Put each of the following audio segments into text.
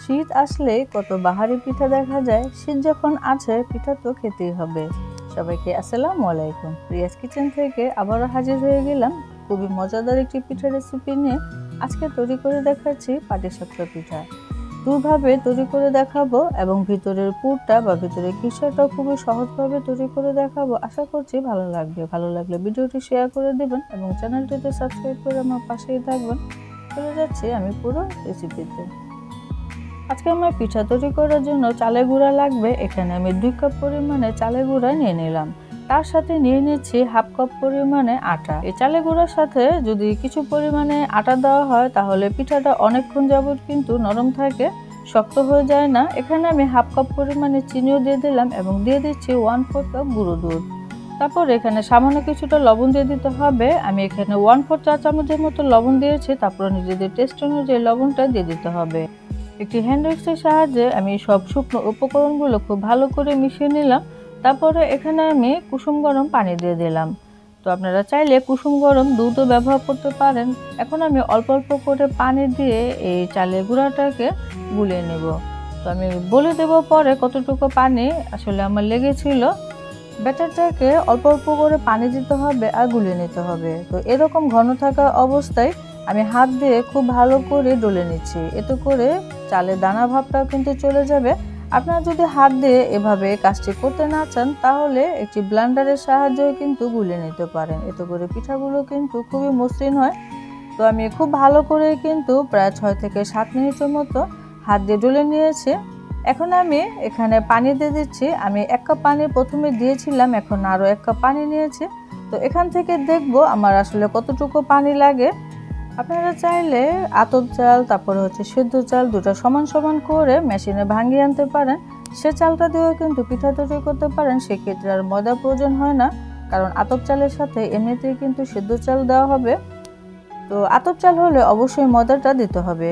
শীত আসলেই কত বাহারি পিঠা দেখা যায়। শীত যখন আছে পিঠা তো খেতেই হবে। সবাইকে আসসালামু আলাইকুম। রিয়াজ কিচেন থেকে আবারও হাজির হয়ে গেলাম খুবই মজাদার একটি পিঠা রেসিপি নিয়ে। আজকে তৈরি করে দেখাচ্ছি পাটিসাপটা পিঠা। দুভাবে তৈরি করে দেখাবো এবং ভিতরের পুরটা বা ভিতরের খিসাটাও খুবই সহজভাবে তৈরি করে দেখাবো। আশা করছি ভালো লাগবে। ভালো লাগলে ভিডিওটি শেয়ার করে দেবেন এবং চ্যানেলটিতে সাবস্ক্রাইব করে আমার পাশেই থাকবেন। চলে যাচ্ছি আমি পুরো রেসিপিতে। আজকে আমার পিঠা তৈরি করার জন্য চালের গুঁড়া লাগবে। এখানে আমি 2 কাপ পরিমাণে চালের গুঁড়া নিয়ে নিলাম। তার সাথে নিয়ে নিচ্ছি হাফ কাপ পরিমাণে আটা। এই চালের গুঁড়ার সাথে যদি কিছু পরিমাণে আটা দেওয়া হয় তাহলে পিঠাটা অনেকক্ষণ যাবত কিন্তু নরম থাকে, শক্ত হয়ে যায় না। এখানে আমি হাফ কাপ পরিমাণে চিনিও দিয়ে দিলাম এবং দিয়ে দিচ্ছি 1/4 কাপ গুঁড়ো দুধ। তারপর এখানে সামান্য কিছুটা লবণ দিয়ে দিতে হবে। আমি এখানে 1/4 চা চামচের মতো লবণ দিয়েছি। তারপর নিজেদের টেস্ট অনুযায়ী লবণটা দিয়ে দিতে হবে। একটি হ্যান্ড উইক্সের সাহায্যে আমি সব শুকনো উপকরণগুলো খুব ভালো করে মিশিয়ে নিলাম। তারপরে এখানে আমি কুসুম গরম পানি দিয়ে দিলাম। তো আপনারা চাইলে কুসুম গরম দুধও ব্যবহার করতে পারেন। এখন আমি অল্প অল্প করে পানি দিয়ে এই চালের গুঁড়াটাকে গুলিয়ে নেব। তো আমি বলে দেব পরে কতটুকু পানি আসলে আমার লেগেছিল। ব্যাটারটাকে অল্প অল্প করে পানি দিতে হবে আর গুলিয়ে নিতে হবে। তো এরকম ঘন থাকা অবস্থায় আমি হাত দিয়ে খুব ভালো করে ডলে নিচ্ছি। এতে করে চালের দানা ভাবটাও কিন্তু চলে যাবে। আপনারা যদি হাত দিয়ে এভাবে কাজটি করতে না চান তাহলে একটি ব্লেন্ডারের সাহায্যে কিন্তু গুলিয়ে নিতে পারেন। এতে করে পিঠাগুলো কিন্তু খুবই মসৃণ হয়। তো আমি খুব ভালো করে কিন্তু প্রায় 6 থেকে 7 মিনিটের মতো হাত দিয়ে ডলে নিয়েছি। এখন আমি এখানে পানি দিয়ে দিচ্ছি। আমি 1 কাপ পানি প্রথমে দিয়েছিলাম, এখন আরও 1 কাপ পানি নিয়েছি। তো এখান থেকে দেখবো আমার আসলে কতটুকু পানি লাগে। আপনারা চাইলে আতপ চাল তারপরে সেদ্ধ চাল দুটো সমান সমান করে মেশিনে ভাঙিয়ে আনতে পারেন। সে চালটা দিয়েও কিন্তু পিঠা তৈরি করতে পারেন। সেক্ষেত্রে আর ময়দার প্রয়োজন হয় না, কারণ আতপ চালের সাথে এমনিতেই কিন্তু সেদ্ধ চাল দেওয়া হবে। তো আতপ চাল হলে অবশ্যই ময়দাটা দিতে হবে।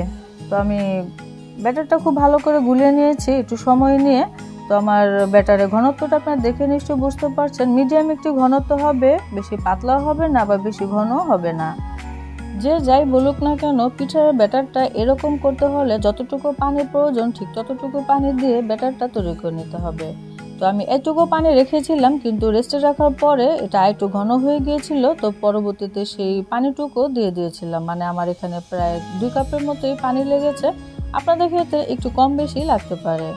তো আমি ব্যাটারটা খুব ভালো করে গুলিয়ে নিয়েছি একটু সময় নিয়ে। তো আমার ব্যাটারের ঘনত্বটা আপনারা দেখে নিশ্চয়ই বুঝতে পারছেন। মিডিয়াম একটু ঘনত্ব হবে, বেশি পাতলাও হবে না আবার বেশি ঘনও হবে না। যে যাই বলুক না কেন পিঠার ব্যাটারটা এরকম করতে হলে যতটুকু পানির প্রয়োজন ঠিক ততটুকু পানি দিয়ে ব্যাটারটা তৈরি করে নিতে হবে। তো আমি এটুকু পানি রেখেছিলাম, কিন্তু রেস্টে রাখার পরে এটা একটু ঘন হয়ে গিয়েছিল। তো পরবর্তীতে সেই পানিটুকু দিয়ে দিয়েছিলাম। মানে আমার এখানে প্রায় 2 কাপের মতোই পানি লেগেছে। আপনাদের ক্ষেত্রে একটু কম বেশি লাগতে পারে।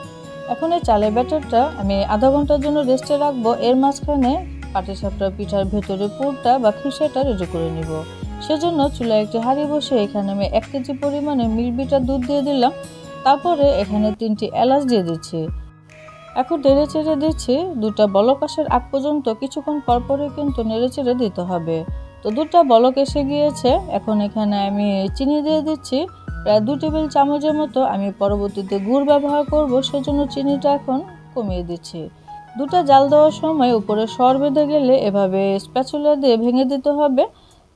এখন এই চালের ব্যাটারটা আমি আধা ঘন্টার জন্য রেস্টে রাখবো। এর মাঝখানে পাটিসাপটা পিঠার ভেতরে পুরটা বা খিসাটা রেডি করে নিব। সেজন্য চুলায় একটি হাঁড়ি বসে এখানে আমি 1 কেজি পরিমাণে মিল্ক দুধ দিয়ে দিলাম। তারপরে এখানে 3টি এলাচ দিয়ে দিচ্ছি। এখন নেড়ে চেড়ে দিচ্ছি। দুধটা বলক আসার আগ পর্যন্ত কিছুক্ষণ পরপরে কিন্তু নেড়ে চেড়ে দিতে হবে। তো দুধটা বলক এসে গিয়েছে। এখন এখানে আমি চিনি দিয়ে দিচ্ছি প্রায় 2 টেবিল চামচের মতো। আমি পরবর্তীতে গুড় ব্যবহার করব, সেজন্য চিনিটা এখন কমিয়ে দিচ্ছি। দুধটা জাল দেওয়ার সময় উপরে সর বেঁধে গেলে এভাবে স্প্যাচুলা দিয়ে ভেঙে দিতে হবে।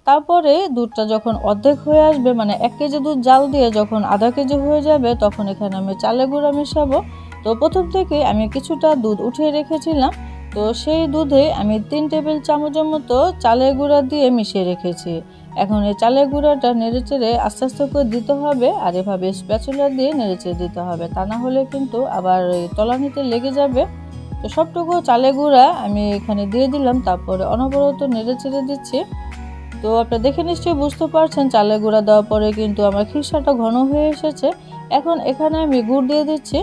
তারপরে দুধটা যখন অর্ধেক হয়ে আসবে, মানে 1 কেজি দুধ জাল দিয়ে যখন আধা কেজি হয়ে যাবে, তখন এখানে আমি চালের গুঁড়া মেশাবো। তো প্রথম থেকে আমি কিছুটা দুধ উঠিয়ে রেখেছিলাম। তো সেই দুধে আমি 3 টেবিল চামচের মতো চালের গুঁড়া দিয়ে মিশিয়ে রেখেছি। এখন এই চালের গুঁড়াটা নেড়েচেড়ে আস্তে আস্তে করে দিতে হবে আর এভাবে স্প্যাচুলা দিয়ে নেড়েচেড়ে দিতে হবে, তা না হলে কিন্তু আবার তলানিতে লেগে যাবে। তো সবটুকু চালের গুঁড়া আমি এখানে দিয়ে দিলাম, তারপরে অনবরত নেড়েচেড়ে দিচ্ছি। তো আপনারা দেখে নিশ্চয়ই বুঝতে পারছেন চালের গুঁড়া দেওয়ার পরে কিন্তু আমার খিসাটা ঘন হয়ে এসেছে। এখন এখানে আমি গুড় দিয়ে দিচ্ছি।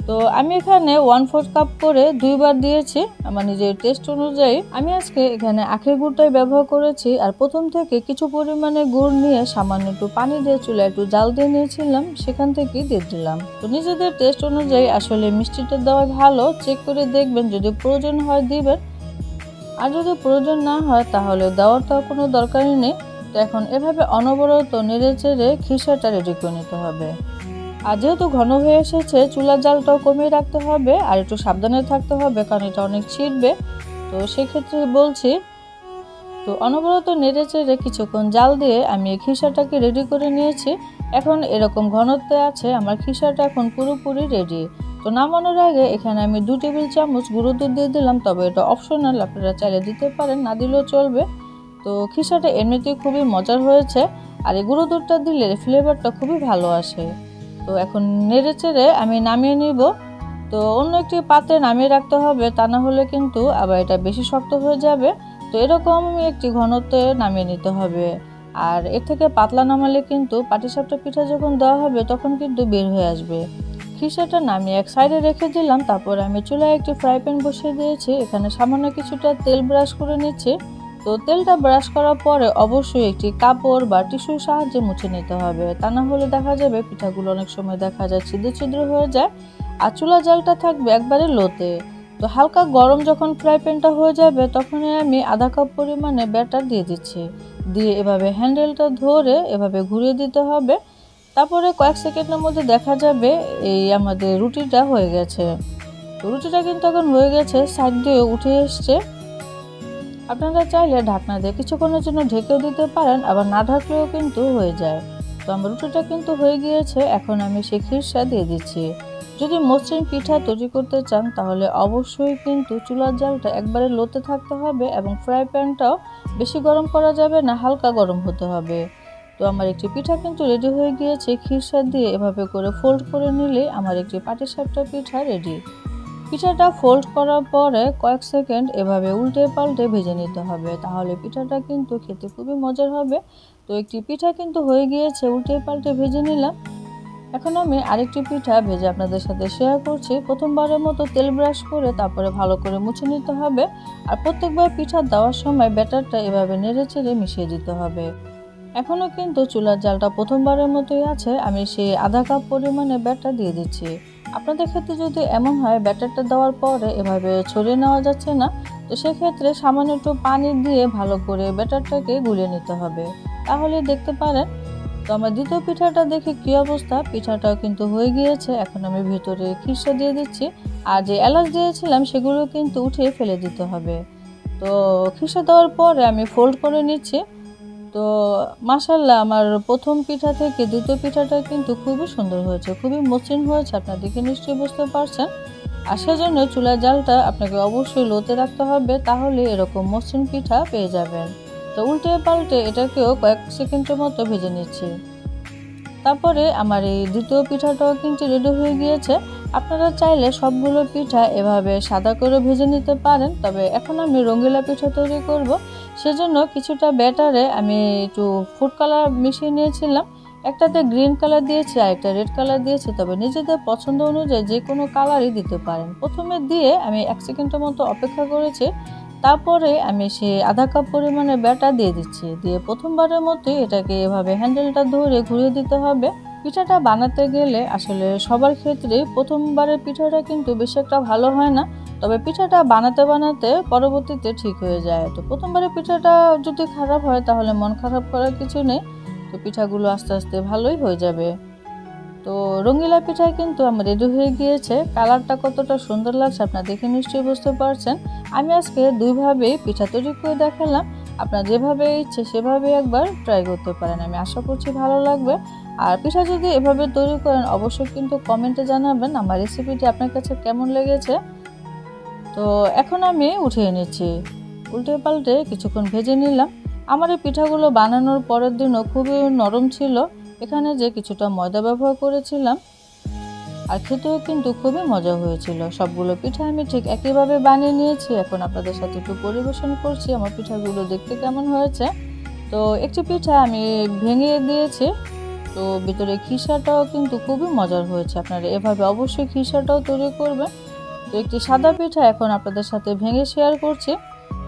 তো আমি এখানে 1/4 কাপ করে 2 বার দিয়েছি আমার নিজের টেস্ট অনুযায়ী। আমি আজকে এখানে আখের গুড়টাই ব্যবহার করেছি। আর প্রথম থেকে কিছু পরিমাণে গুড় নিয়ে সামান্য একটু পানি দিয়ে চুলায় একটু জাল দিয়ে নিয়েছিলাম, সেখান থেকেই দিয়ে দিলাম। তো নিজেদের টেস্ট অনুযায়ী আসলে মিষ্টিটা দেওয়া ভালো, চেক করে দেখবেন, যদি প্রয়োজন হয় দিবেন, আর যদি প্রয়োজন না হয় তাহলে দেওয়ার তো কোনো দরকারই নেই। তো এখন এভাবে অনবরত নেড়ে চেড়ে খিসাটা রেডি করে নিতে হবে। আর যেহেতু ঘন হয়ে এসেছে চুলার জালটাও কমিয়ে রাখতে হবে আর একটু সাবধানে থাকতে হবে, কারণ এটা অনেক ছিটবে। তো সেক্ষেত্রে বলছি, তো অনবরত নেড়ে চেড়ে কিছুক্ষণ জাল দিয়ে আমি খিসাটাকে রেডি করে নিয়েছি। এখন এরকম ঘনত্বে আছে আমার খিসাটা, এখন পুরোপুরি রেডি। তো নামানোর আগে এখানে আমি 2 টেবিল চামচ গুঁড়ো দুধ দিয়ে দিলাম, তবে এটা অপশনাল, আপনারা চাইলে দিতে পারেন, না দিলেও চলবে। তো খিসাটা এমনিতেই খুবই মজার হয়েছে আর এই গুঁড়ো দুধটা দিলে ফ্লেভারটা খুবই ভালো আসে। তো এখন নেড়ে চেড়ে আমি নামিয়ে নিব। তো অন্য একটি পাত্রে নামিয়ে রাখতে হবে, তা না হলে কিন্তু আবার এটা বেশি শক্ত হয়ে যাবে। তো এরকম একটি ঘনত্বে নামিয়ে নিতে হবে। আর এর থেকে পাতলা নামালে কিন্তু পাটিসাপটা পিঠা যখন দেওয়া হবে তখন কিন্তু বের হয়ে আসবে। খিসাটা নামিয়ে এক সাইডে রেখে দিলাম। তারপর আমি চুলায় একটি ফ্রাই প্যান বসিয়ে দিয়েছি। এখানে সামান্য কিছুটা তেল ব্রাশ করে নিচ্ছি। তো তেলটা ব্রাশ করার পরে অবশ্যই একটি কাপড় বা টিস্যুর সাহায্যে মুছে নিতে হবে, তা না হলে দেখা যাবে পিঠাগুলো অনেক সময় দেখা যায় ছিদ্র ছিদ্র হয়ে যায়। আর চুলা জালটা থাকবে একবারে লোতে। তো হালকা গরম যখন ফ্রাই প্যানটা হয়ে যাবে তখনই আমি আধা কাপ পরিমাণে ব্যাটার দিয়ে দিচ্ছি। দিয়ে এভাবে হ্যান্ডেলটা ধরে এভাবে ঘুরিয়ে দিতে হবে। তারপরে কয়েক সেকেন্ডের মধ্যে দেখা যাবে এই আমাদের রুটিটা হয়ে গেছে। তো রুটিটা কিন্তু এখন হয়ে গেছে, সাইড দিয়ে উঠে এসছে। আপনারা চাইলে ঢাকনা দিয়ে কিছুক্ষণের জন্য ঢেকেও দিতে পারেন, আবার না ঢাকলেও কিন্তু হয়ে যায়। তো আমার রুটিটা কিন্তু হয়ে গিয়েছে। এখন আমি সেই খিরসা দিয়ে দিচ্ছি। যদি মসৃণ পিঠা তৈরি করতে চান তাহলে অবশ্যই কিন্তু চুলার জালটা একবারে লোতে থাকতে হবে এবং ফ্রাই প্যানটাও বেশি গরম করা যাবে না, হালকা গরম হতে হবে। তো আমার একটি পিঠা কিন্তু রেডি হয়ে গিয়েছে। খিরসা দিয়ে এভাবে করে ফোল্ড করে নিলে আমার একটি পাটিসাপটা পিঠা রেডি। পিঠাটা ফোল্ড করার পরে কয়েক সেকেন্ড এভাবে উল্টে পাল্টে ভেজে নিতে হবে, তাহলে পিঠাটা কিন্তু খেতে খুবই মজার হবে। তো একটি পিঠা কিন্তু হয়ে গিয়েছে, উল্টে পাল্টে ভেজে নিলাম। এখন আমি আরেকটি পিঠা ভেজে আপনাদের সাথে শেয়ার করছি। প্রথমবারের মতো তেল ব্রাশ করে তারপরে ভালো করে মুছে নিতে হবে। আর প্রত্যেকবার পিঠা দেওয়ার সময় ব্যাটারটা এভাবে নেড়ে চেড়ে মিশিয়ে দিতে হবে। এখনও কিন্তু চুলার জালটা প্রথমবারের মতোই আছে। আমি সেই আধা কাপ পরিমাণে ব্যাটার দিয়ে দিচ্ছি। আপনাদের ক্ষেত্রে যদি এমন হয় ব্যাটারটা দেওয়ার পরে এভাবে ছড়িয়ে নেওয়া যাচ্ছে না, তো সেক্ষেত্রে সামান্য একটু পানি দিয়ে ভালো করে ব্যাটারটাকে গুলিয়ে নিতে হবে, তাহলে দেখতে পারেন। তো আমার দ্বিতীয় পিঠাটা দেখে কি অবস্থা, পিঠাটাও কিন্তু হয়ে গিয়েছে। এখন আমি ভিতরে খিরসা দিয়ে দিচ্ছি। আর যে এলাচ দিয়েছিলাম সেগুলো কিন্তু উঠিয়ে ফেলে দিতে হবে। তো খিরসা দেওয়ার পরে আমি ফোল্ড করে নিচ্ছি। তো মাশাআল্লাহ, আমার প্রথম পিঠা থেকে দ্বিতীয় পিঠাটা কিন্তু খুবই সুন্দর হয়েছে, খুবই মসৃণ হয়েছে। আপনারা দেখে নিশ্চয়ই বুঝতে পারছেন। আর সেজন্য চুলার জালটা আপনাকে অবশ্যই লোতে রাখতে হবে, তাহলে এরকম মসৃণ পিঠা পেয়ে যাবেন। তো উল্টে পাল্টে এটাকেও কয়েক সেকেন্ডের মতো ভেজে নিচ্ছি। তারপরে আমার এই দ্বিতীয় পিঠাটাও কিন্তু রেডি হয়ে গিয়েছে। আপনারা চাইলে সবগুলো পিঠা এভাবে সাদা করে ভেজে নিতে পারেন, তবে এখন আমি রঙিলা পিঠা তৈরি করব। সেজন্য কিছুটা ব্যাটারে আমি একটু ফুড কালার মিশিয়ে নিয়েছিলাম। একটাতে গ্রিন কালার দিয়েছি আর একটা রেড কালার দিয়েছি, তবে নিজেদের পছন্দ অনুযায়ী যে কোনো কালারই দিতে পারেন। প্রথমে দিয়ে আমি 1 সেকেন্ডের মতো অপেক্ষা করেছি। তারপরে আমি সে আধা কাপ পরিমাণে ব্যাটার দিয়ে দিচ্ছি। দিয়ে প্রথমবারের মতোই এটাকে এভাবে হ্যান্ডেলটা ধরে ঘুরিয়ে দিতে হবে। পিঠাটা বানাতে গেলে আসলে সবার ক্ষেত্রে প্রথমবারের পিঠাটা কিন্তু বেশি একটা ভালো হয় না, তবে পিঠাটা বানাতে বানাতে পরবর্তীতে ঠিক হয়ে যায়। তো প্রথমবারের পিঠাটা যদি খারাপ হয় তাহলে মন খারাপ করার কিছু নেই, তো পিঠাগুলো আস্তে আস্তে ভালোই হয়ে যাবে। তো রঙিলা পিঠা কিন্তু আমার রেডি হয়ে গিয়েছে। কালারটা কতটা সুন্দর লাগছে আপনারা দেখে নিশ্চয়ই বুঝতে পারছেন। আমি আজকে দুইভাবেই পিঠা তৈরি করে দেখালাম। আপনার যেভাবে ইচ্ছে সেভাবে একবার ট্রাই করতে পারেন, আমি আশা করছি ভালো লাগবে। আর পিঠা যদি এভাবে তৈরি করেন অবশ্যই কিন্তু কমেন্টে জানাবেন আমার রেসিপিটি আপনার কাছে কেমন লেগেছে। তো এখন আমি উঠিয়ে নিচ্ছি। উল্টে পাল্টে কিছুক্ষণ ভেজে নিলাম। আমার এই পিঠাগুলো বানানোর পরের দিনও খুবই নরম ছিল। এখানে যে কিছুটা ময়দা ব্যবহার করেছিলাম, আর খেতেও কিন্তু খুবই মজা হয়েছিল। সবগুলো পিঠা আমি ঠিক একইভাবে বানিয়ে নিয়েছি। এখন আপনাদের সাথে একটু পরিবেশন করছি আমার পিঠাগুলো দেখতে কেমন হয়েছে। তো একটি পিঠা আমি ভেঙে দিয়েছি। তো ভিতরে খিসাটাও কিন্তু খুবই মজার হয়েছে। আপনারা এভাবে অবশ্যই খিসাটাও তৈরি করবেন। তো একটি সাদা পিঠা এখন আপনাদের সাথে ভেঙে শেয়ার করছি।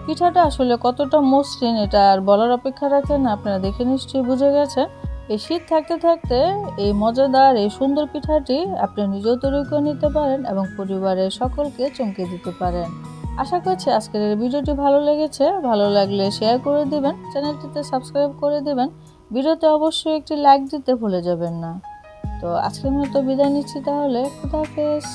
পিঠাটা আসলে কতটা মসৃণ এটা আর বলার অপেক্ষা রাখে না, আপনারা দেখে নিশ্চয়ই বুঝে গেছেন। এই শীত থাকতে থাকতে এই মজাদার এই সুন্দর পিঠাটি আপনি নিজেও তৈরি করে নিতে পারেন এবং পরিবারের সকলকে চমকে দিতে পারেন। আশা করছি আজকের এই ভিডিওটি ভালো লেগেছে। ভালো লাগলে শেয়ার করে দিবেন, চ্যানেলটিতে সাবস্ক্রাইব করে দিবেন। ভিডিওতে অবশ্যই একটি লাইক দিতে ভুলে যাবেন না। তো আজকের মতো বিদায় নিচ্ছি, তাহলে খুদা হাফেজ।